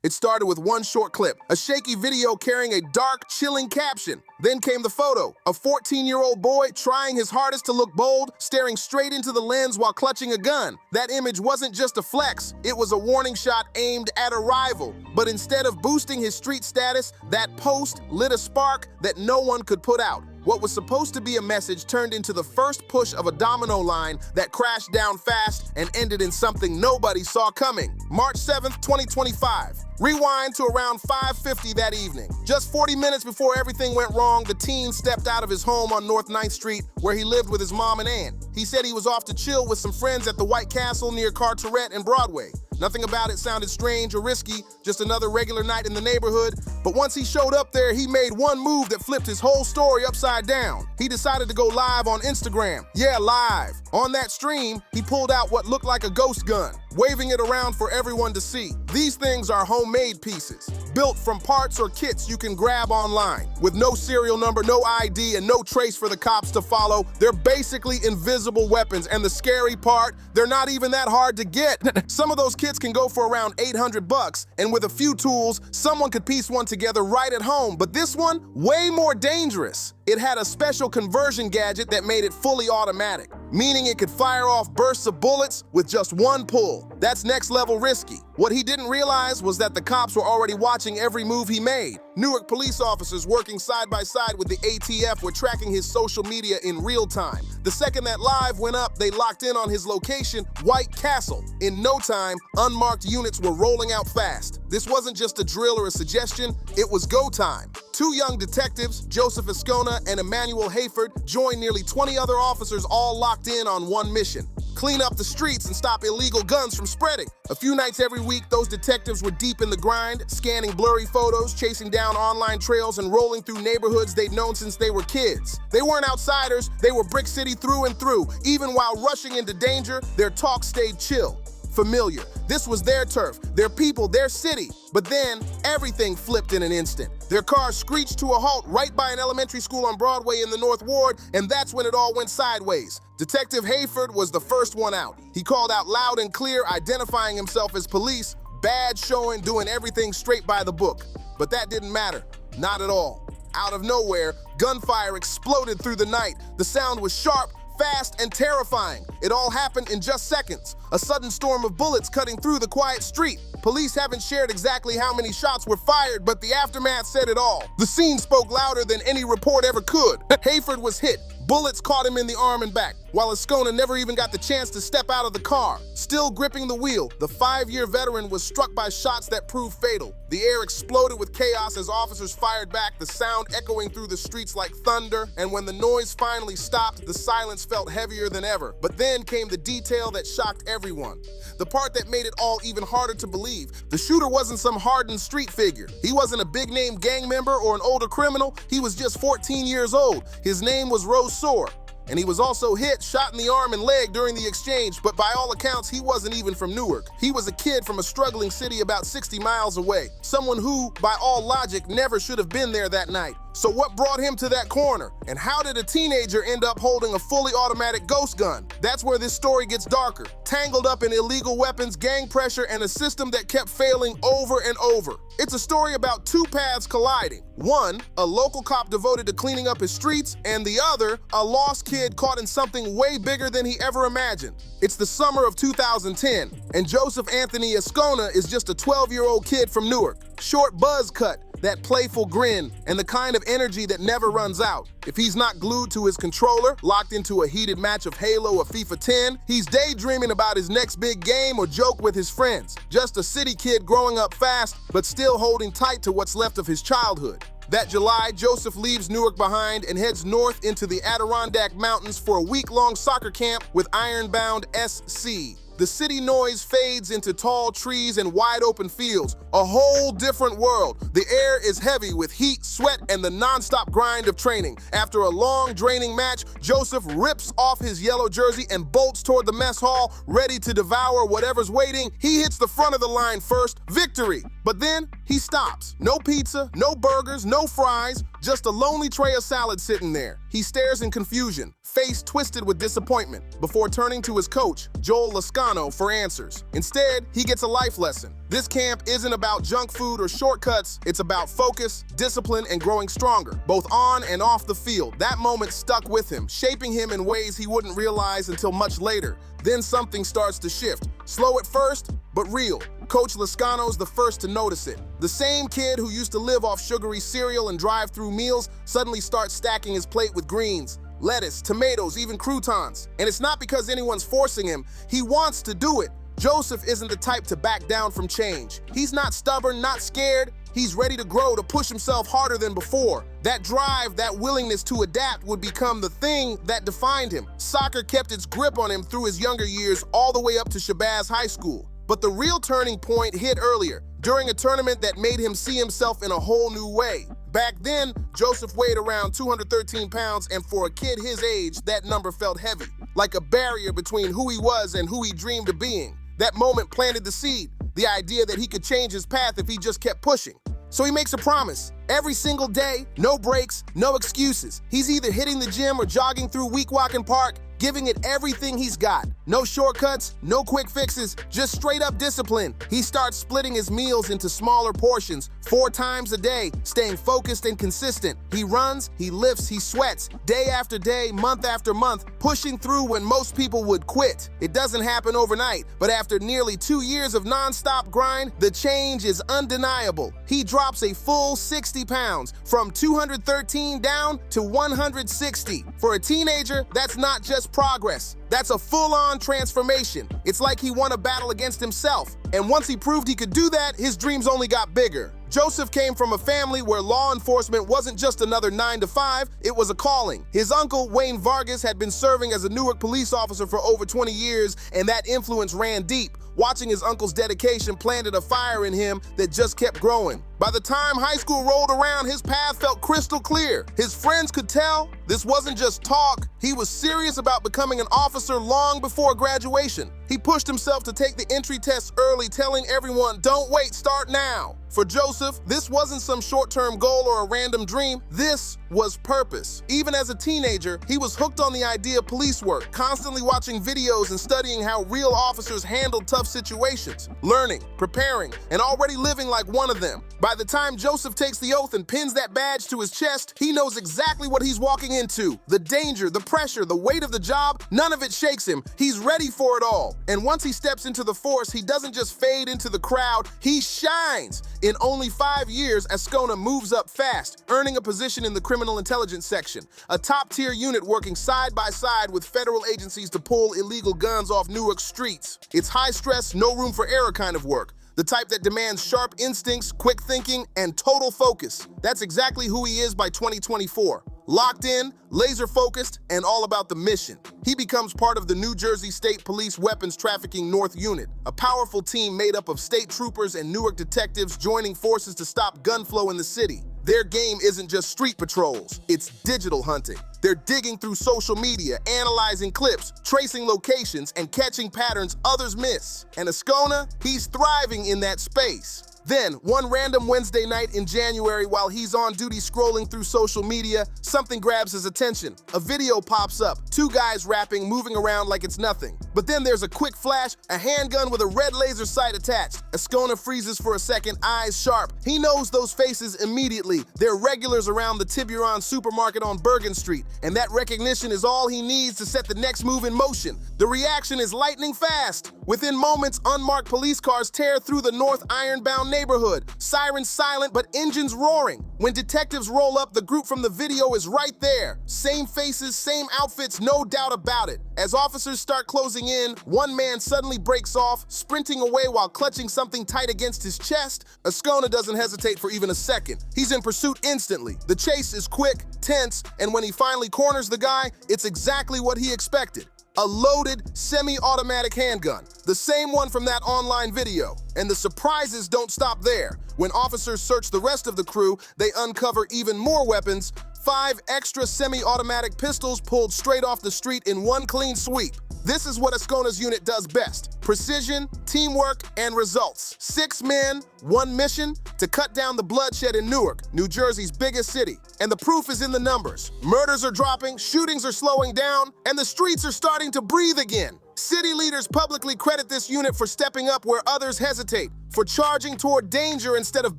It started with one short clip, a shaky video carrying a dark, chilling caption. Then came the photo, a 14-year-old boy trying his hardest to look bold, staring straight into the lens while clutching a gun. That image wasn't just a flex, it was a warning shot aimed at a rival. But instead of boosting his street status, that post lit a spark that no one could put out. What was supposed to be a message turned into the first push of a domino line that crashed down fast and ended in something nobody saw coming. March 7th, 2025. Rewind to around 5:50 that evening. Just 40 minutes before everything went wrong, the teen stepped out of his home on North 9th Street, where he lived with his mom and aunt. He said he was off to chill with some friends at the White Castle near Carteret and Broadway. Nothing about it sounded strange or risky, just another regular night in the neighborhood. But once he showed up there, he made one move that flipped his whole story upside down. He decided to go live on Instagram. Yeah, live. On that stream, he pulled out what looked like a ghost gun, waving it around for everyone to see. These things are homemade pieces, built from parts or kits you can grab online. With no serial number, no ID, and no trace for the cops to follow, they're basically invisible weapons, and the scary part, they're not even that hard to get. Some of those kits can go for around $800, and with a few tools, someone could piece one together right at home. But this one, way more dangerous. It had a special conversion gadget that made it fully automatic, meaning it could fire off bursts of bullets with just one pull. That's next level risky. What he didn't realize was that the cops were already watching every move he made. Newark police officers working side by side with the ATF were tracking his social media in real time. The second that live went up, they locked in on his location, White Castle. In no time, unmarked units were rolling out fast. This wasn't just a drill or a suggestion, it was go time. Two young detectives, Joseph Ascona and Emmanuel Hayford, joined nearly 20 other officers all locked in on one mission: clean up the streets and stop illegal guns from spreading. A few nights every week, those detectives were deep in the grind, scanning blurry photos, chasing down online trails, and rolling through neighborhoods they'd known since they were kids. They weren't outsiders, they were Brick City through and through. Even while rushing into danger, their talk stayed chill, familiar. This was their turf, their people, their city. But then, everything flipped in an instant. Their car screeched to a halt right by an elementary school on Broadway in the North Ward, and that's when it all went sideways. Detective Hayford was the first one out. He called out loud and clear, identifying himself as police, badge showing, doing everything straight by the book. But that didn't matter, not at all. Out of nowhere, gunfire exploded through the night. The sound was sharp, fast, and terrifying. It all happened in just seconds. A sudden storm of bullets cutting through the quiet street. Police haven't shared exactly how many shots were fired, but the aftermath said it all. The scene spoke louder than any report ever could. Hayford was hit. Bullets caught him in the arm and back, while Ascona never even got the chance to step out of the car. Still gripping the wheel, the 5-year veteran was struck by shots that proved fatal. The air exploded with chaos as officers fired back, the sound echoing through the streets like thunder, and when the noise finally stopped, the silence felt heavier than ever. But then came the detail that shocked everyone. The part that made it all even harder to believe. The shooter wasn't some hardened street figure. He wasn't a big-name gang member or an older criminal. He was just 14 years old. His name was Soar, and he was also hit, shot in the arm and leg during the exchange, but by all accounts, he wasn't even from Newark. He was a kid from a struggling city about 60 miles away, someone who, by all logic, never should have been there that night. So what brought him to that corner? And how did a teenager end up holding a fully automatic ghost gun? That's where this story gets darker, tangled up in illegal weapons, gang pressure, and a system that kept failing over and over. It's a story about two paths colliding. One, a local cop devoted to cleaning up his streets, and the other, a lost kid caught in something way bigger than he ever imagined. It's the summer of 2010, and Joseph Anthony Ascona is just a 12-year-old kid from Newark. Short buzz cut, that playful grin, and the kind of energy that never runs out. If he's not glued to his controller, locked into a heated match of Halo or FIFA 10, he's daydreaming about his next big game or joke with his friends. Just a city kid growing up fast, but still holding tight to what's left of his childhood. That July, Joseph leaves Newark behind and heads north into the Adirondack Mountains for a week-long soccer camp with Ironbound SC. The city noise fades into tall trees and wide open fields, a whole different world. The air is heavy with heat, sweat, and the non-stop grind of training. After a long, draining match, Joseph rips off his yellow jersey and bolts toward the mess hall, ready to devour whatever's waiting. He hits the front of the line first, victory. But then he stops. No pizza, no burgers, no fries, just a lonely tray of salad sitting there. He stares in confusion, face twisted with disappointment, before turning to his coach, Joel Lascano, Lascano for answers. Instead, he gets a life lesson. This camp isn't about junk food or shortcuts. It's about focus, discipline, and growing stronger, both on and off the field. That moment stuck with him, shaping him in ways he wouldn't realize until much later. Then something starts to shift. Slow at first, but real. Coach Lascano's the first to notice it. The same kid who used to live off sugary cereal and drive-through meals suddenly starts stacking his plate with greens, lettuce, tomatoes, even croutons. And it's not because anyone's forcing him. He wants to do it. Joseph isn't the type to back down from change. He's not stubborn, not scared. He's ready to grow, to push himself harder than before. That drive, that willingness to adapt would become the thing that defined him. Soccer kept its grip on him through his younger years, all the way up to Shabazz High School. But the real turning point hit earlier, during a tournament that made him see himself in a whole new way. Back then, Joseph weighed around 213 pounds, and for a kid his age, that number felt heavy, like a barrier between who he was and who he dreamed of being. That moment planted the seed, the idea that he could change his path if he just kept pushing. So he makes a promise. Every single day, no breaks, no excuses. He's either hitting the gym or jogging through Weequahin Park, giving it everything he's got. No shortcuts, no quick fixes, just straight up discipline. He starts splitting his meals into smaller portions, 4 times a day, staying focused and consistent. He runs, he lifts, he sweats, day after day, month after month, pushing through when most people would quit. It doesn't happen overnight, but after nearly 2 years of non-stop grind, the change is undeniable. He drops a full 60 pounds, from 213 down to 160. For a teenager, that's not just progress. That's a full-on transformation. It's like he won a battle against himself. And once he proved he could do that, his dreams only got bigger. Joseph came from a family where law enforcement wasn't just another 9 to 5, it was a calling. His uncle, Wayne Vargas, had been serving as a Newark police officer for over 20 years, and that influence ran deep. Watching his uncle's dedication planted a fire in him that just kept growing. By the time high school rolled around, his path felt crystal clear. His friends could tell this wasn't just talk. He was serious about becoming an officer long before graduation. He pushed himself to take the entry tests early, telling everyone, "Don't wait, start now." For Joseph, this wasn't some short-term goal or a random dream. This was purpose. Even as a teenager, he was hooked on the idea of police work, constantly watching videos and studying how real officers handled tough situations, learning, preparing, and already living like one of them. By the time Joseph takes the oath and pins that badge to his chest, he knows exactly what he's walking into. The danger, the pressure, the weight of the job, none of it shakes him. He's ready for it all. And once he steps into the force, he doesn't just fade into the crowd, he shines. In only 5 years, Ascona moves up fast, earning a position in the criminal intelligence section, a top-tier unit working side by side with federal agencies to pull illegal guns off Newark streets. It's high-stress, no room for error kind of work. The type that demands sharp instincts, quick thinking, and total focus. That's exactly who he is by 2024. Locked in, laser-focused, and all about the mission. He becomes part of the New Jersey State Police Weapons Trafficking North Unit, a powerful team made up of state troopers and Newark detectives joining forces to stop gun flow in the city. Their game isn't just street patrols, it's digital hunting. They're digging through social media, analyzing clips, tracing locations, and catching patterns others miss. And Ascona, he's thriving in that space. Then, one random Wednesday night in January while he's on duty scrolling through social media, something grabs his attention. A video pops up, 2 guys rapping, moving around like it's nothing. But then there's a quick flash, a handgun with a red laser sight attached. Ascona freezes for a second, eyes sharp. He knows those faces immediately. They're regulars around the Tiburon supermarket on Bergen Street, and that recognition is all he needs to set the next move in motion. The reaction is lightning fast. Within moments, unmarked police cars tear through the North Ironbound neighborhood, sirens silent but engines roaring. When detectives roll up, the group from the video is right there. Same faces, same outfits, no doubt about it. As officers start closing in, one man suddenly breaks off, sprinting away while clutching something tight against his chest. Ascona doesn't hesitate for even a second. He's in pursuit instantly. The chase is quick, tense, and when he finally corners the guy, it's exactly what he expected. A loaded, semi-automatic handgun, the same one from that online video. And the surprises don't stop there. When officers search the rest of the crew, they uncover even more weapons, 5 extra semi-automatic pistols pulled straight off the street in one clean sweep. This is what Ascona's unit does best: precision, teamwork, and results. 6 men, 1 mission to cut down the bloodshed in Newark, New Jersey's biggest city. And the proof is in the numbers. Murders are dropping, shootings are slowing down, and the streets are starting to breathe again. City leaders publicly credit this unit for stepping up where others hesitate, for charging toward danger instead of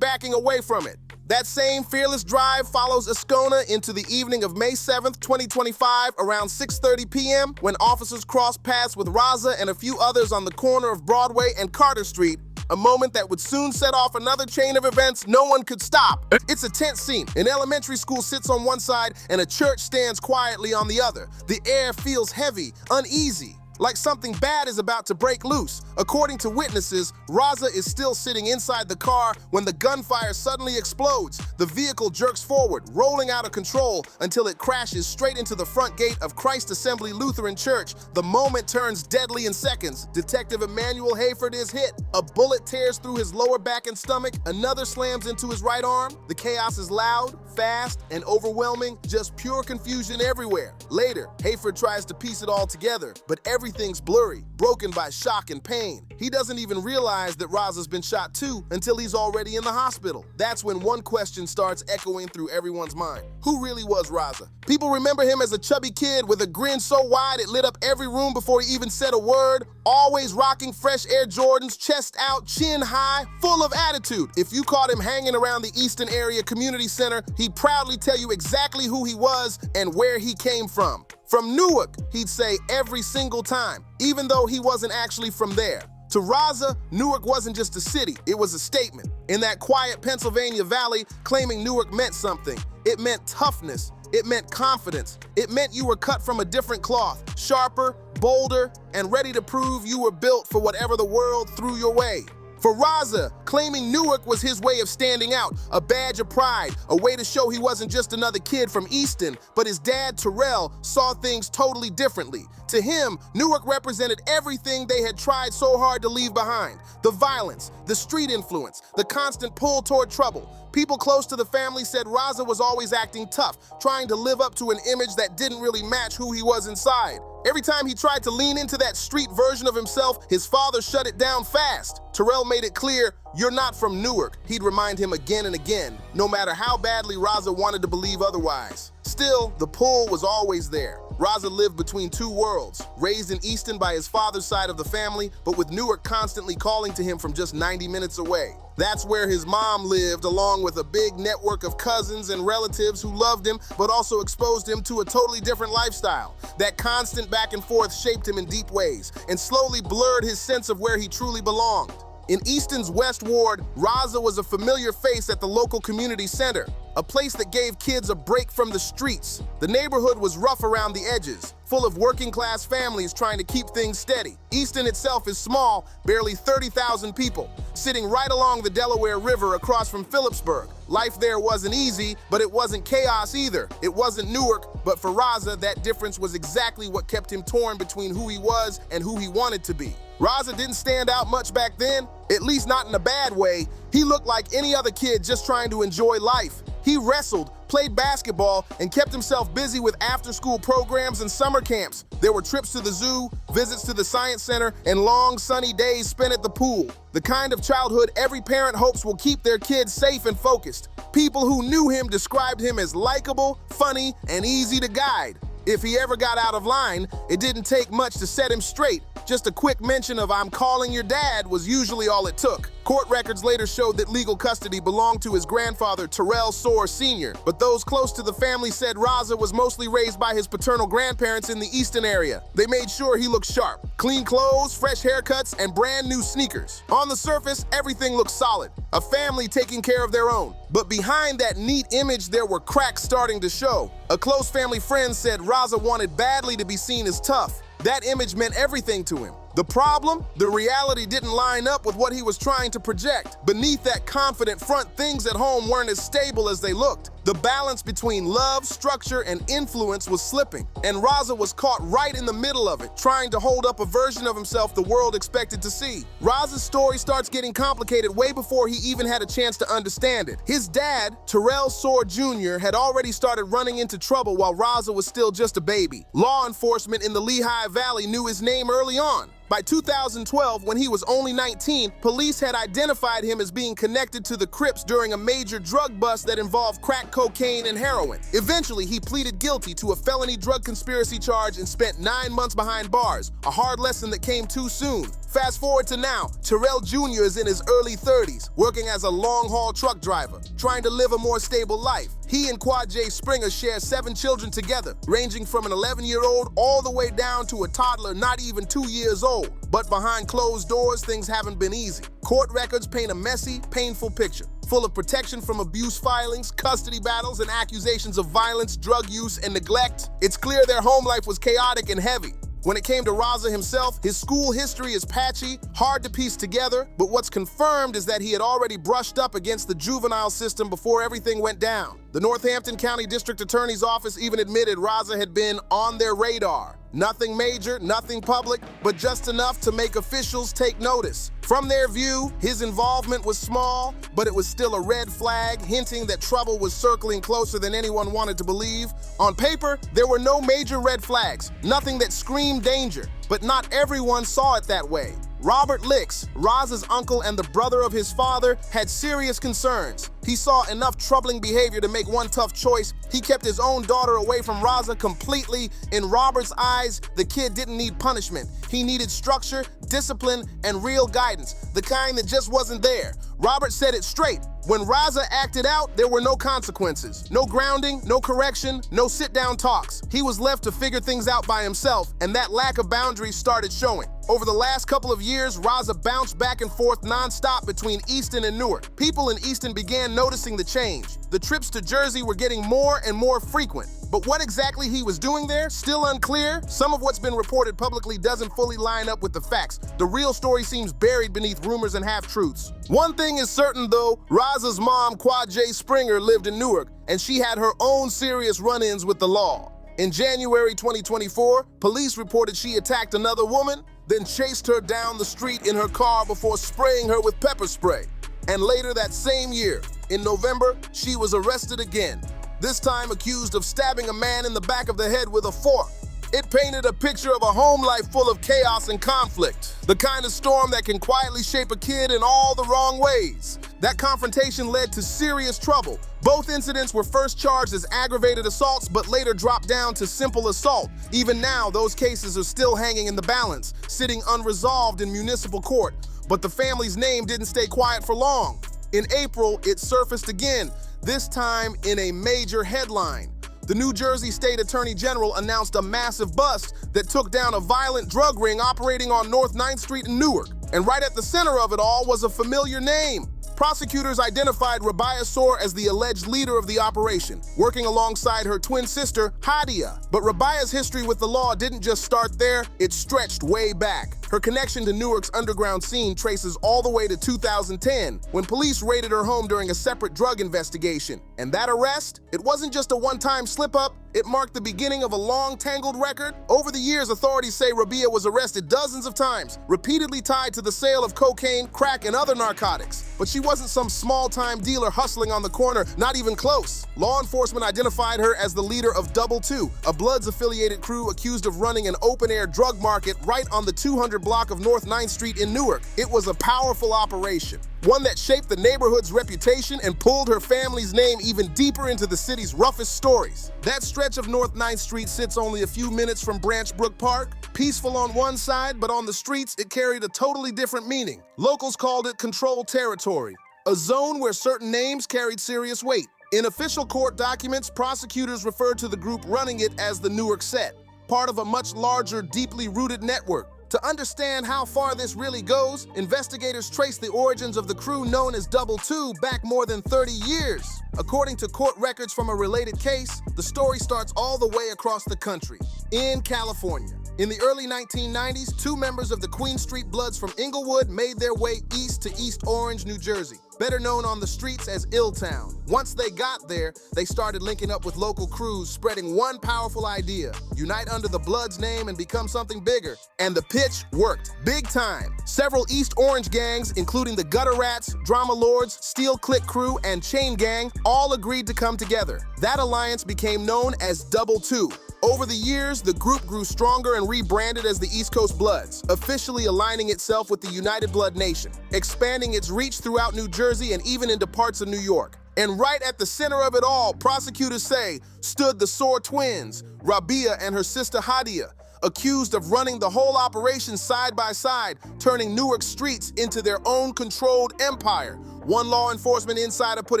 backing away from it. That same fearless drive follows Ascona into the evening of May 7th, 2025, around 6:30 p.m., when officers crossed paths with Raza and a few others on the corner of Broadway and Carter Street, a moment that would soon set off another chain of events no one could stop. It's a tense scene. An elementary school sits on one side and a church stands quietly on the other. The air feels heavy, uneasy, like something bad is about to break loose. According to witnesses, Raza is still sitting inside the car when the gunfire suddenly explodes. The vehicle jerks forward, rolling out of control until it crashes straight into the front gate of Christ Assembly Lutheran Church. The moment turns deadly in seconds. Detective Emmanuel Hayford is hit. A bullet tears through his lower back and stomach. Another slams into his right arm. The chaos is loud, fast, and overwhelming. Just pure confusion everywhere. Later, Hayford tries to piece it all together, but everything's blurry, broken by shock and pain. He doesn't even realize that Raza's been shot too until he's already in the hospital. That's when one question starts echoing through everyone's mind. Who really was Raza? People remember him as a chubby kid with a grin so wide it lit up every room before he even said a word, always rocking fresh Air Jordans, chest out, chin high, full of attitude. If you caught him hanging around the Easton Area Community Center, he'd proudly tell you exactly who he was and where he came from. From Newark, he'd say every single time, even though he wasn't actually from there. To Raza, Newark wasn't just a city, it was a statement. In that quiet Pennsylvania valley, claiming Newark meant something. It meant toughness, it meant confidence, it meant you were cut from a different cloth, sharper, bolder, and ready to prove you were built for whatever the world threw your way. For Raza, claiming Newark was his way of standing out, a badge of pride, a way to show he wasn't just another kid from Easton, but his dad, Terrell, saw things totally differently. To him, Newark represented everything they had tried so hard to leave behind. The violence, the street influence, the constant pull toward trouble. People close to the family said Raza was always acting tough, trying to live up to an image that didn't really match who he was inside. Every time he tried to lean into that street version of himself, his father shut it down fast. Terrell made it clear, "You're not from Newark." He'd remind him again and again, no matter how badly Raza wanted to believe otherwise. Still, the pull was always there. Raza lived between two worlds, raised in Easton by his father's side of the family, but with Newark constantly calling to him from just 90 minutes away. That's where his mom lived, along with a big network of cousins and relatives who loved him, but also exposed him to a totally different lifestyle. That constant back and forth shaped him in deep ways, and slowly blurred his sense of where he truly belonged. In Easton's West Ward, Raza was a familiar face at the local community center, a place that gave kids a break from the streets. The neighborhood was rough around the edges, full of working-class families trying to keep things steady. Easton itself is small, barely 30,000 people, sitting right along the Delaware River across from Phillipsburg. Life there wasn't easy, but it wasn't chaos either. It wasn't Newark, but for Raza, that difference was exactly what kept him torn between who he was and who he wanted to be. Raza didn't stand out much back then, at least not in a bad way. He looked like any other kid just trying to enjoy life. He wrestled, played basketball, and kept himself busy with after-school programs and summer camps. There were trips to the zoo, visits to the science center, and long sunny days spent at the pool. The kind of childhood every parent hopes will keep their kids safe and focused. People who knew him described him as likable, funny, and easy to guide. If he ever got out of line, it didn't take much to set him straight. Just a quick mention of "I'm calling your dad" was usually all it took. Court records later showed that legal custody belonged to his grandfather, Terrell Soar Sr., but those close to the family said Raza was mostly raised by his paternal grandparents in the Easton area. They made sure he looked sharp. Clean clothes, fresh haircuts, and brand new sneakers. On the surface, everything looked solid. A family taking care of their own. But behind that neat image, there were cracks starting to show. A close family friend said Raza wanted badly to be seen as tough. That image meant everything to him. The problem? The reality didn't line up with what he was trying to project. Beneath that confident front, things at home weren't as stable as they looked. The balance between love, structure, and influence was slipping, and Raza was caught right in the middle of it, trying to hold up a version of himself the world expected to see. Raza's story starts getting complicated way before he even had a chance to understand it. His dad, Terrell Soar Jr., had already started running into trouble while Raza was still just a baby. Law enforcement in the Lehigh Valley knew his name early on. By 2012, when he was only 19, police had identified him as being connected to the Crips during a major drug bust that involved crack cocaine and heroin. Eventually, he pleaded guilty to a felony drug conspiracy charge and spent 9 months behind bars, a hard lesson that came too soon. Fast forward to now, Terrell Jr. is in his early 30s, working as a long-haul truck driver, trying to live a more stable life. He and Quad J. Springer share 7 children together, ranging from an 11-year-old all the way down to a toddler not even 2 years old. But behind closed doors, things haven't been easy. Court records paint a messy, painful picture, full of protection from abuse filings, custody battles, and accusations of violence, drug use, and neglect. It's clear their home life was chaotic and heavy. When it came to Raza himself, his school history is patchy, hard to piece together, but what's confirmed is that he had already brushed up against the juvenile system before everything went down. The Northampton County District Attorney's Office even admitted Raza had been on their radar. Nothing major, nothing public, but just enough to make officials take notice. From their view, his involvement was small, but it was still a red flag, hinting that trouble was circling closer than anyone wanted to believe. On paper, there were no major red flags, nothing that screamed danger, but not everyone saw it that way. Robert Licks, Raza's uncle and the brother of his father, had serious concerns. He saw enough troubling behavior to make one tough choice. He kept his own daughter away from Raza completely. In Robert's eyes, the kid didn't need punishment. He needed structure, discipline, and real guidance, the kind that just wasn't there. Robert said it straight. When Raza acted out, there were no consequences. No grounding, no correction, no sit-down talks. He was left to figure things out by himself, and that lack of boundaries started showing. Over the last couple of years, Raza bounced back and forth nonstop between Easton and Newark. People in Easton began noticing the change. The trips to Jersey were getting more and more frequent. But what exactly he was doing there, still unclear. Some of what's been reported publicly doesn't fully line up with the facts. The real story seems buried beneath rumors and half-truths. One thing is certain though, Raza's mom, Quad J. Springer, lived in Newark, and she had her own serious run-ins with the law. In January 2024, police reported she attacked another woman, then chased her down the street in her car before spraying her with pepper spray. And later that same year, in November, she was arrested again, this time accused of stabbing a man in the back of the head with a fork. It painted a picture of a home life full of chaos and conflict, the kind of storm that can quietly shape a kid in all the wrong ways. That confrontation led to serious trouble. Both incidents were first charged as aggravated assaults, but later dropped down to simple assault. Even now, those cases are still hanging in the balance, sitting unresolved in municipal court. But the family's name didn't stay quiet for long. In April, it surfaced again, this time in a major headline. The New Jersey State Attorney General announced a massive bust that took down a violent drug ring operating on North 9th Street in Newark. And right at the center of it all was a familiar name. Prosecutors identified Rabia Soar as the alleged leader of the operation, working alongside her twin sister, Hadia. But Rabia's history with the law didn't just start there, it stretched way back. Her connection to Newark's underground scene traces all the way to 2010, when police raided her home during a separate drug investigation. And that arrest? It wasn't just a one-time slip-up, it marked the beginning of a long, tangled record. Over the years, authorities say Rabia was arrested dozens of times, repeatedly tied to the sale of cocaine, crack, and other narcotics. But she wasn't some small-time dealer hustling on the corner, not even close. Law enforcement identified her as the leader of Double Two, a Bloods-affiliated crew accused of running an open-air drug market right on the 200 block of North 9th Street in Newark. It was a powerful operation, one that shaped the neighborhood's reputation and pulled her family's name even deeper into the city's roughest stories. That stretch of North 9th Street sits only a few minutes from Branch Brook Park. Peaceful on one side, but on the streets, it carried a totally different meaning. Locals called it controlled territory, a zone where certain names carried serious weight. In official court documents, prosecutors referred to the group running it as the Newark Set, part of a much larger, deeply rooted network. To understand how far this really goes, investigators trace the origins of the crew known as Double Two back more than 30 years. According to court records from a related case, the story starts all the way across the country, in California. In the early 1990s, 2 members of the Queen Street Bloods from Inglewood made their way east to East Orange, New Jersey, better known on the streets as Illtown. Once they got there, they started linking up with local crews, spreading one powerful idea: unite under the Bloods name and become something bigger. And the pitch worked, big time. Several East Orange gangs, including the Gutter Rats, Drama Lords, Steel Click Crew, and Chain Gang, all agreed to come together. That alliance became known as Double Two. Over the years, the group grew stronger and rebranded as the East Coast Bloods, officially aligning itself with the United Blood Nation, expanding its reach throughout New Jersey and even into parts of New York. And right at the center of it all, prosecutors say, stood the Soar twins, Rabia and her sister Hadia, accused of running the whole operation side by side, turning Newark streets into their own controlled empire. One law enforcement insider put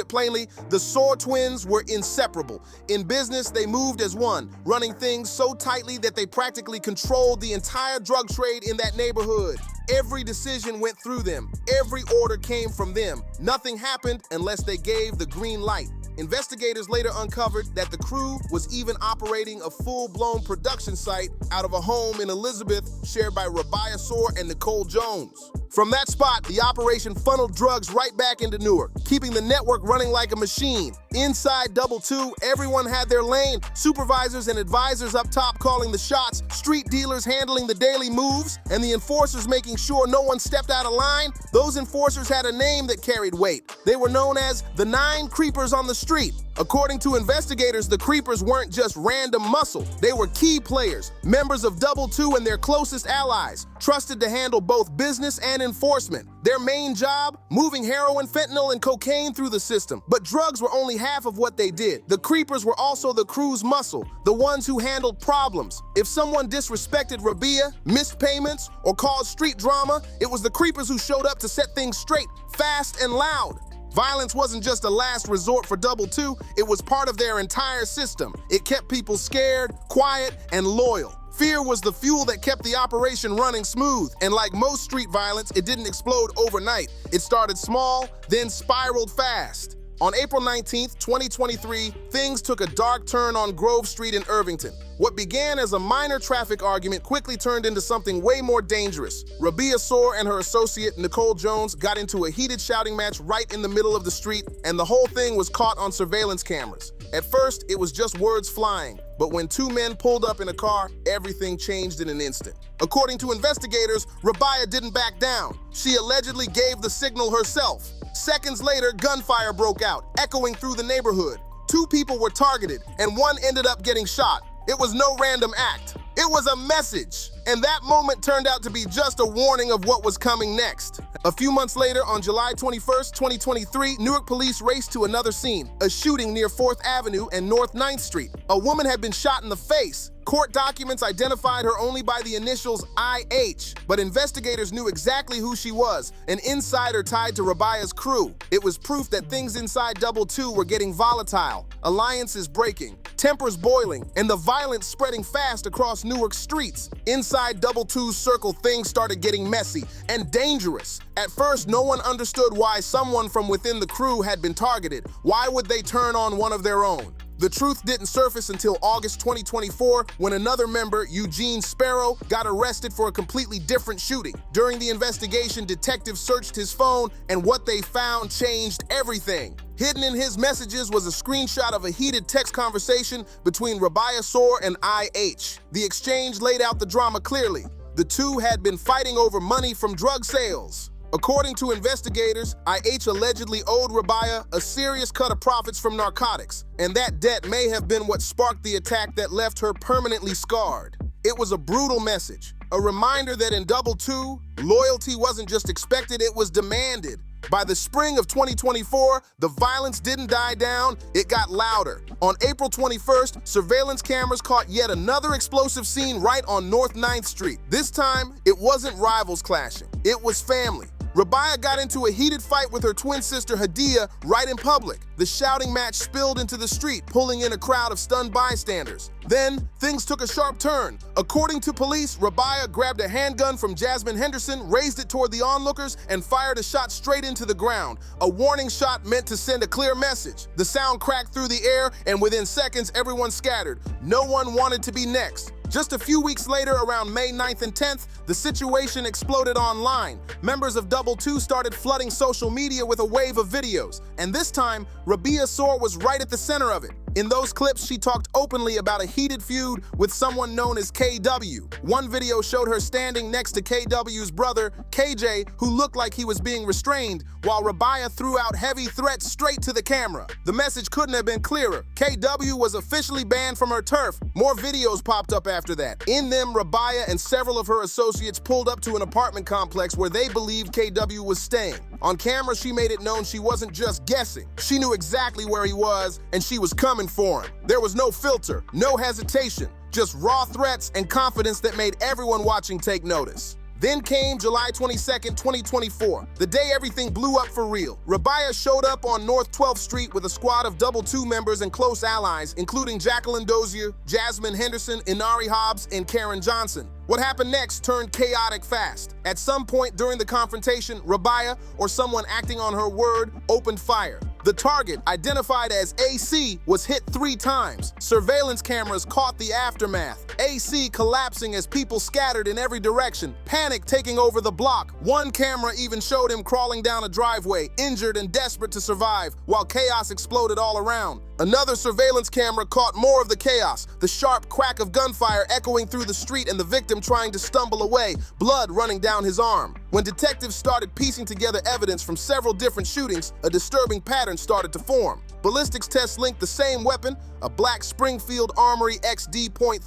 it plainly, the Soar twins were inseparable. In business, they moved as one, running things so tightly that they practically controlled the entire drug trade in that neighborhood. Every decision went through them. Every order came from them. Nothing happened unless they gave the green light. Investigators later uncovered that the crew was even operating a full-blown production site out of a home in Elizabeth shared by Rabia Soar and Nicole Jones. From that spot, the operation funneled drugs right back into Newark, keeping the network running like a machine. Inside Double 2, everyone had their lane, supervisors and advisors up top calling the shots, street dealers handling the daily moves, and the enforcers making sure no one stepped out of line. Those enforcers had a name that carried weight. They were known as the 9 Creepers on the street. According to investigators, the Creepers weren't just random muscle. They were key players, members of Double 2 and their closest allies, trusted to handle both business and enforcement. Their main job? Moving heroin, fentanyl, and cocaine through the system. But drugs were only half of what they did. The Creepers were also the crew's muscle, the ones who handled problems. If someone disrespected Rabia, missed payments, or caused street drama, it was the Creepers who showed up to set things straight, fast and loud. Violence wasn't just a last resort for Double 2, it was part of their entire system. It kept people scared, quiet, and loyal. Fear was the fuel that kept the operation running smooth, and like most street violence, it didn't explode overnight. It started small, then spiraled fast. On April 19th, 2023, things took a dark turn on Grove Street in Irvington. What began as a minor traffic argument quickly turned into something way more dangerous. Rabia Soar and her associate, Nicole Jones, got into a heated shouting match right in the middle of the street, and the whole thing was caught on surveillance cameras. At first, it was just words flying, but when 2 men pulled up in a car, everything changed in an instant. According to investigators, Rabia didn't back down. She allegedly gave the signal herself. Seconds later, gunfire broke out, echoing through the neighborhood. 2 people were targeted, and 1 ended up getting shot. It was no random act. It was a message. And that moment turned out to be just a warning of what was coming next. A few months later, on July 21st, 2023, Newark police raced to another scene, a shooting near 4th Avenue and North 9th Street. A woman had been shot in the face. Court documents identified her only by the initials IH, but investigators knew exactly who she was, an insider tied to Rabia's crew. It was proof that things inside Double 2 were getting volatile, alliances breaking, tempers boiling, and the violence spreading fast across Newark streets. Inside Double 2's circle, things started getting messy and dangerous. At first, no one understood why someone from within the crew had been targeted. Why would they turn on one of their own? The truth didn't surface until August 2024, when another member, Eugene Sparrow, got arrested for a completely different shooting. During the investigation, detectives searched his phone, and what they found changed everything. Hidden in his messages was a screenshot of a heated text conversation between Rabia Soar and IH. The exchange laid out the drama clearly. The two had been fighting over money from drug sales. According to investigators, IH allegedly owed Rabia a serious cut of profits from narcotics, and that debt may have been what sparked the attack that left her permanently scarred. It was a brutal message, a reminder that in Double 2, loyalty wasn't just expected, it was demanded. By the spring of 2024, the violence didn't die down, it got louder. On April 21st, surveillance cameras caught yet another explosive scene right on North 9th Street. This time, it wasn't rivals clashing, it was family. Rabia got into a heated fight with her twin sister Hadia right in public. The shouting match spilled into the street, pulling in a crowd of stunned bystanders. Then, things took a sharp turn. According to police, Rabia grabbed a handgun from Jasmine Henderson, raised it toward the onlookers, and fired a shot straight into the ground. A warning shot meant to send a clear message. The sound cracked through the air, and within seconds, everyone scattered. No one wanted to be next. Just a few weeks later, around May 9th and 10th, the situation exploded online. Members of Double 2 started flooding social media with a wave of videos, and this time, Rabia Soar was right at the center of it. In those clips, she talked openly about a heated feud with someone known as KW. One video showed her standing next to KW's brother, KJ, who looked like he was being restrained, while Rabia threw out heavy threats straight to the camera. The message couldn't have been clearer. KW was officially banned from her turf. More videos popped up after that. In them, Rabia and several of her associates pulled up to an apartment complex where they believed KW was staying. On camera, she made it known she wasn't just guessing. She knew exactly where he was, and she was coming for him. There was no filter, no hesitation, just raw threats and confidence that made everyone watching take notice. Then came July 22nd, 2024, the day everything blew up for real. Rabia showed up on North 12th Street with a squad of Double 2 members and close allies, including Jacqueline Dozier, Jasmine Henderson, Inari Hobbs, and Karen Johnson. What happened next turned chaotic fast. At some point during the confrontation, Rabia, or someone acting on her word, opened fire. The target, identified as AC, was hit 3 times. Surveillance cameras caught the aftermath. AC collapsing as people scattered in every direction, panic taking over the block. One camera even showed him crawling down a driveway, injured and desperate to survive, while chaos exploded all around. Another surveillance camera caught more of the chaos, the sharp crack of gunfire echoing through the street and the victim trying to stumble away, blood running down his arm. When detectives started piecing together evidence from several different shootings, a disturbing pattern started to form. Ballistics tests linked the same weapon, a black Springfield Armory XD.30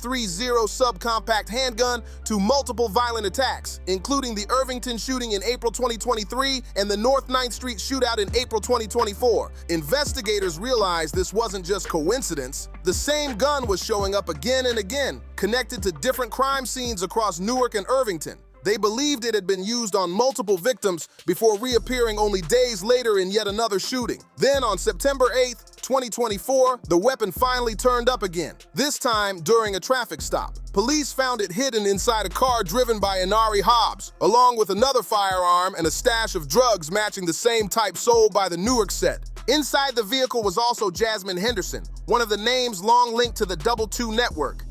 subcompact handgun, to multiple violent attacks, including the Irvington shooting in April 2023 and the North 9th Street shootout in April 2024. Investigators realized this wasn't just coincidence. The same gun was showing up again and again, connected to different crime scenes across Newark and Irvington. They believed it had been used on multiple victims before reappearing only days later in yet another shooting. Then on September 8th, 2024, the weapon finally turned up again, this time during a traffic stop. Police found it hidden inside a car driven by Inari Hobbs, along with another firearm and a stash of drugs matching the same type sold by the Newark set. Inside the vehicle was also Jasmine Henderson, one of the names long linked to the Double 2 network.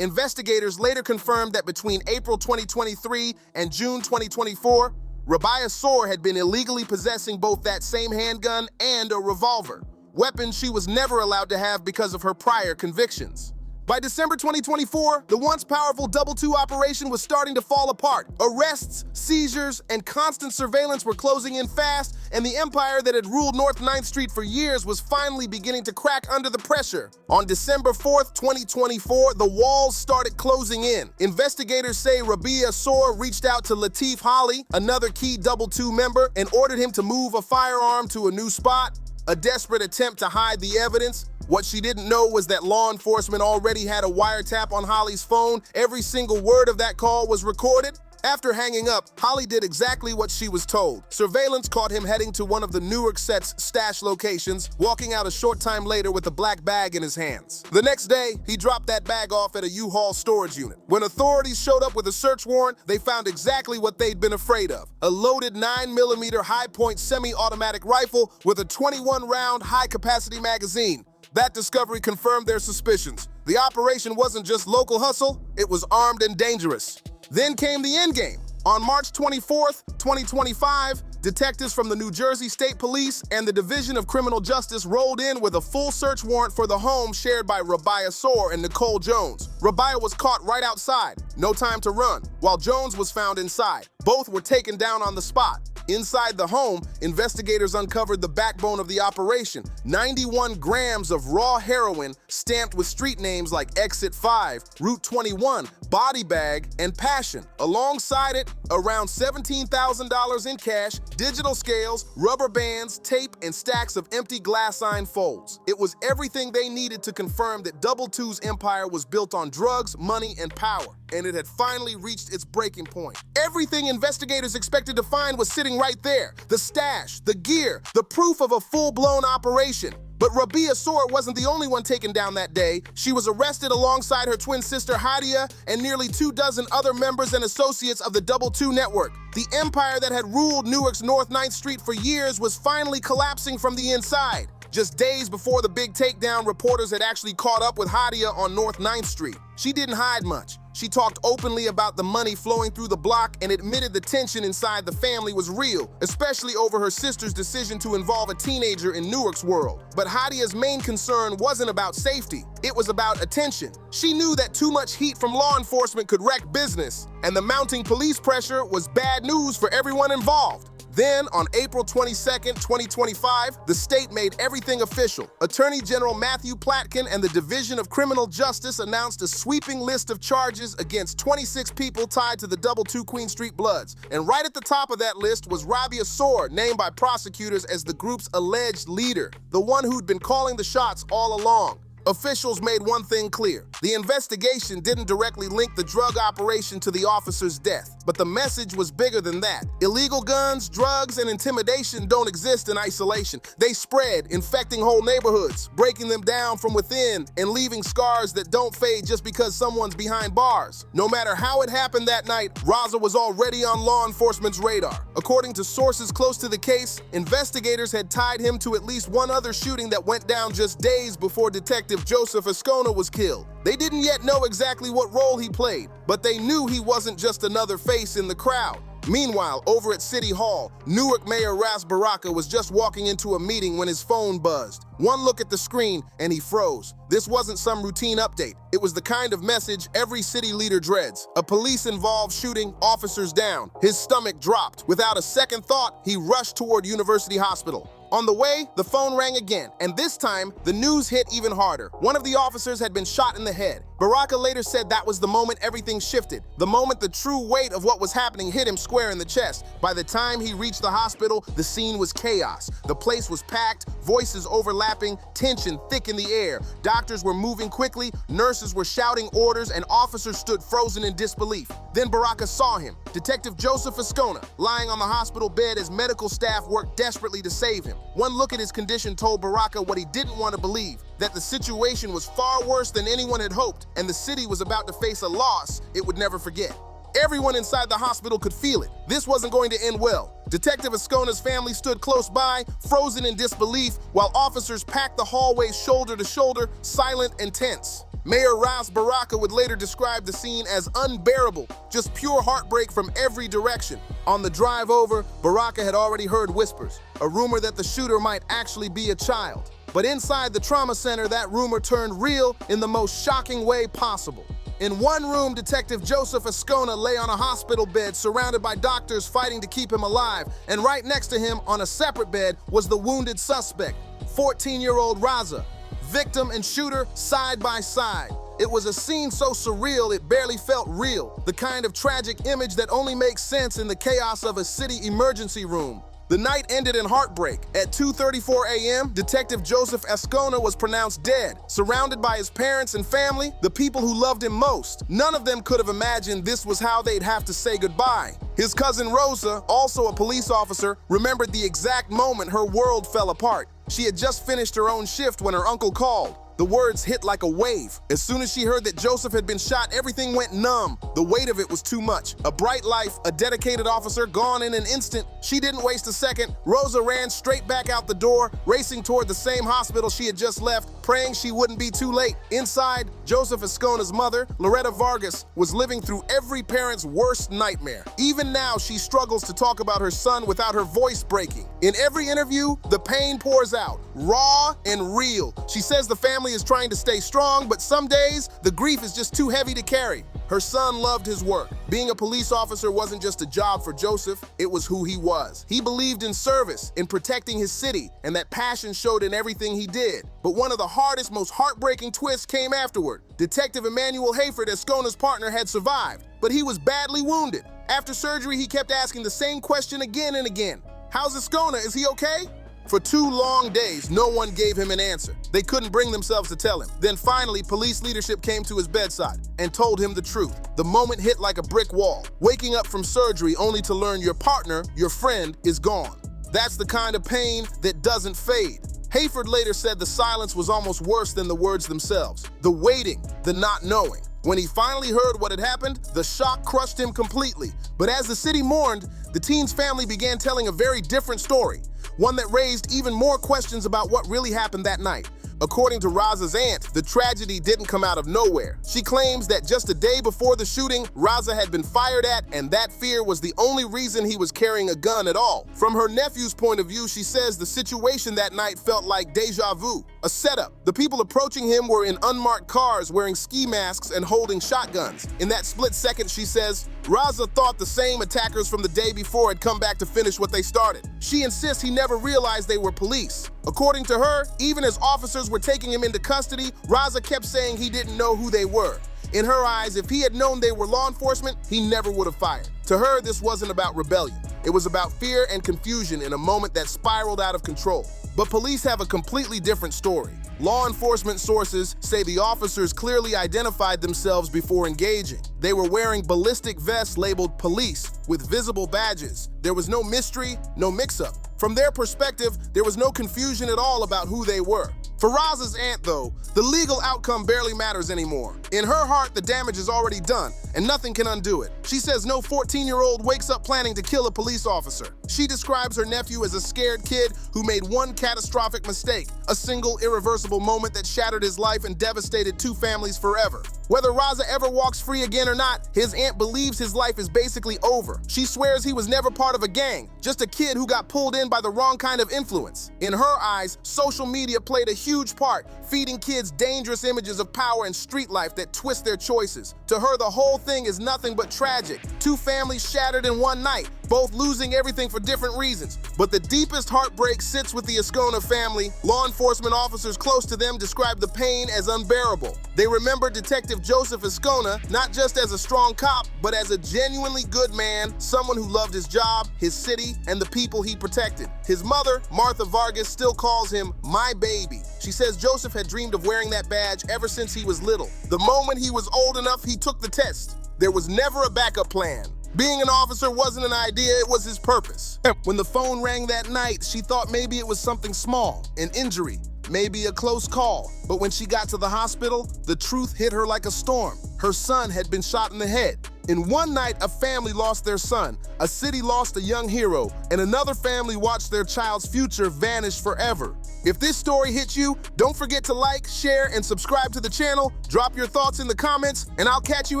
Investigators later confirmed that between April 2023 and June 2024, Rabia Soar had been illegally possessing both that same handgun and a revolver, weapons she was never allowed to have because of her prior convictions. By December 2024, the once powerful Double 2 operation was starting to fall apart. Arrests, seizures, and constant surveillance were closing in fast, and the empire that had ruled North 9th Street for years was finally beginning to crack under the pressure. On December 4th, 2024, the walls started closing in. Investigators say Rabia Soar reached out to Lateef Holly, another key Double 2 member, and ordered him to move a firearm to a new spot, a desperate attempt to hide the evidence. What she didn't know was that law enforcement already had a wiretap on Holly's phone. Every single word of that call was recorded. After hanging up, Holly did exactly what she was told. Surveillance caught him heading to one of the Newark set's stash locations, walking out a short time later with a black bag in his hands. The next day, he dropped that bag off at a U-Haul storage unit. When authorities showed up with a search warrant, they found exactly what they'd been afraid of: a loaded 9mm high-point semi-automatic rifle with a 21-round high-capacity magazine. That discovery confirmed their suspicions. The operation wasn't just local hustle, it was armed and dangerous. Then came the endgame. On March 24th, 2025, detectives from the New Jersey State Police and the Division of Criminal Justice rolled in with a full search warrant for the home shared by Rabia Soar and Nicole Jones. Rabia was caught right outside, no time to run, while Jones was found inside. Both were taken down on the spot. Inside the home, investigators uncovered the backbone of the operation: 91 grams of raw heroin stamped with street names like Exit 5, Route 21, Body Bag, and Passion. Alongside it, around $17,000 in cash, digital scales, rubber bands, tape, and stacks of empty glassine folds. It was everything they needed to confirm that Double 2's empire was built on drugs, money, and power, and it had finally reached its breaking point. Everything investigators expected to find was sitting right there: the stash, the gear, the proof of a full-blown operation. But Rabia Soar wasn't the only one taken down that day. She was arrested alongside her twin sister Hadia and nearly 24 other members and associates of the Double 2 network. The empire that had ruled Newark's North 9th Street for years was finally collapsing from the inside. Just days before the big takedown, reporters had actually caught up with Hadia on North 9th Street. She didn't hide much. She talked openly about the money flowing through the block and admitted the tension inside the family was real, especially over her sister's decision to involve a teenager in Newark's world. But Hadia's main concern wasn't about safety, it was about attention. She knew that too much heat from law enforcement could wreck business, and the mounting police pressure was bad news for everyone involved. Then, on April 22nd, 2025, the state made everything official. Attorney General Matthew Platkin and the Division of Criminal Justice announced a sweeping list of charges against 26 people tied to the Double 2 Queen Street Bloods. And right at the top of that list was Rabia Soar, named by prosecutors as the group's alleged leader, the one who'd been calling the shots all along. Officials made one thing clear. The investigation didn't directly link the drug operation to the officer's death, but the message was bigger than that. Illegal guns, drugs, and intimidation don't exist in isolation. They spread, infecting whole neighborhoods, breaking them down from within, and leaving scars that don't fade just because someone's behind bars. No matter how it happened that night, Raza was already on law enforcement's radar. According to sources close to the case, investigators had tied him to at least one other shooting that went down just days before Detective Joseph Ascona was killed. They didn't yet know exactly what role he played, but they knew he wasn't just another face in the crowd. Meanwhile, over at City Hall, Newark Mayor Ras Baraka was just walking into a meeting when his phone buzzed. One look at the screen and he froze. This wasn't some routine update. It was the kind of message every city leader dreads. A police-involved shooting, officers down. His stomach dropped. Without a second thought, he rushed toward University Hospital. On the way, the phone rang again, and this time, the news hit even harder. One of the officers had been shot in the head. Baraka later said that was the moment everything shifted, the moment the true weight of what was happening hit him square in the chest. By the time he reached the hospital, the scene was chaos. The place was packed, voices overlapping, tension thick in the air. Doctors were moving quickly, nurses were shouting orders, and officers stood frozen in disbelief. Then Baraka saw him, Detective Joseph Ascona, lying on the hospital bed as medical staff worked desperately to save him. One look at his condition told Baraka what he didn't want to believe, that the situation was far worse than anyone had hoped, and the city was about to face a loss it would never forget. Everyone inside the hospital could feel it. This wasn't going to end well. Detective Ascona's family stood close by, frozen in disbelief, while officers packed the hallways shoulder to shoulder, silent and tense. Mayor Ras Baraka would later describe the scene as unbearable, just pure heartbreak from every direction. On the drive over, Baraka had already heard whispers, a rumor that the shooter might actually be a child. But inside the trauma center, that rumor turned real in the most shocking way possible. In one room, Detective Joseph Ascona lay on a hospital bed surrounded by doctors fighting to keep him alive, and right next to him on a separate bed was the wounded suspect, 14-year-old Raza. Victim and shooter side by side. It was a scene so surreal it barely felt real, the kind of tragic image that only makes sense in the chaos of a city emergency room. The night ended in heartbreak. At 2:34 a.m., Detective Joseph Ascona was pronounced dead, surrounded by his parents and family, the people who loved him most. None of them could have imagined this was how they'd have to say goodbye. His cousin Rosa, also a police officer, remembered the exact moment her world fell apart. She had just finished her own shift when her uncle called. The words hit like a wave. As soon as she heard that Joseph had been shot, everything went numb. The weight of it was too much. A bright life, a dedicated officer, gone in an instant. She didn't waste a second. Rosa ran straight back out the door, racing toward the same hospital she had just left, praying she wouldn't be too late. Inside, Joseph Ascona's mother, Loretta Vargas, was living through every parent's worst nightmare. Even now, she struggles to talk about her son without her voice breaking. In every interview, the pain pours out, raw and real. She says the family is trying to stay strong, but some days, the grief is just too heavy to carry. Her son loved his work. Being a police officer wasn't just a job for Joseph, it was who he was. He believed in service, in protecting his city, and that passion showed in everything he did. But one of the hardest, most heartbreaking twists came afterward. Detective Emmanuel Hayford, Ascona's partner, had survived, but he was badly wounded. After surgery, he kept asking the same question again and again. "How's Ascona? Is he okay?" For 2 long days, no one gave him an answer. They couldn't bring themselves to tell him. Then finally, police leadership came to his bedside and told him the truth. The moment hit like a brick wall, waking up from surgery only to learn your partner, your friend, is gone. That's the kind of pain that doesn't fade. Hayford later said the silence was almost worse than the words themselves. The waiting, the not knowing. When he finally heard what had happened, the shock crushed him completely. But as the city mourned, the teen's family began telling a very different story, one that raised even more questions about what really happened that night. According to Raza's aunt, the tragedy didn't come out of nowhere. She claims that just a day before the shooting, Raza had been fired at, and that fear was the only reason he was carrying a gun at all. From her nephew's point of view, she says the situation that night felt like deja vu, a setup. The people approaching him were in unmarked cars wearing ski masks and holding shotguns. In that split second, she says, Raza thought the same attackers from the day before had come back to finish what they started. She insists he never realized they were police. According to her, even as officers were taking him into custody, Raza kept saying he didn't know who they were. In her eyes, if he had known they were law enforcement, he never would have fired. To her, this wasn't about rebellion. It was about fear and confusion in a moment that spiraled out of control. But police have a completely different story. Law enforcement sources say the officers clearly identified themselves before engaging. They were wearing ballistic vests labeled police with visible badges. There was no mystery, no mix-up. From their perspective, there was no confusion at all about who they were. For Raza's aunt, though, the legal outcome barely matters anymore. In her heart, the damage is already done, and nothing can undo it. She says no 14-year-old wakes up planning to kill a police officer. She describes her nephew as a scared kid who made one catastrophic mistake, a single irreversible moment that shattered his life and devastated two families forever. Whether Raza ever walks free again or not, his aunt believes his life is basically over. She swears he was never part of a gang, just a kid who got pulled in by the wrong kind of influence. In her eyes, social media played a huge part, feeding kids dangerous images of power and street life that twist their choices. To her, the whole thing is nothing but tragic. Two families shattered in one night, both losing everything for different reasons. But the deepest heartbreak sits with the Ascona family. Law enforcement officers close to them describe the pain as unbearable. They remember Detective Joseph Ascona not just as a strong cop, but as a genuinely good man, someone who loved his job, his city, and the people he protected. His mother, Martha Vargas, still calls him my baby. She says Joseph had dreamed of wearing that badge ever since he was little. The moment he was old enough, he took the test. There was never a backup plan. Being an officer wasn't an idea, it was his purpose. When the phone rang that night, she thought maybe it was something small, an injury, maybe a close call. But when she got to the hospital, the truth hit her like a storm. Her son had been shot in the head. In one night, a family lost their son, a city lost a young hero, and another family watched their child's future vanish forever. If this story hit you, don't forget to like, share, and subscribe to the channel. Drop your thoughts in the comments, and I'll catch you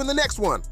in the next one.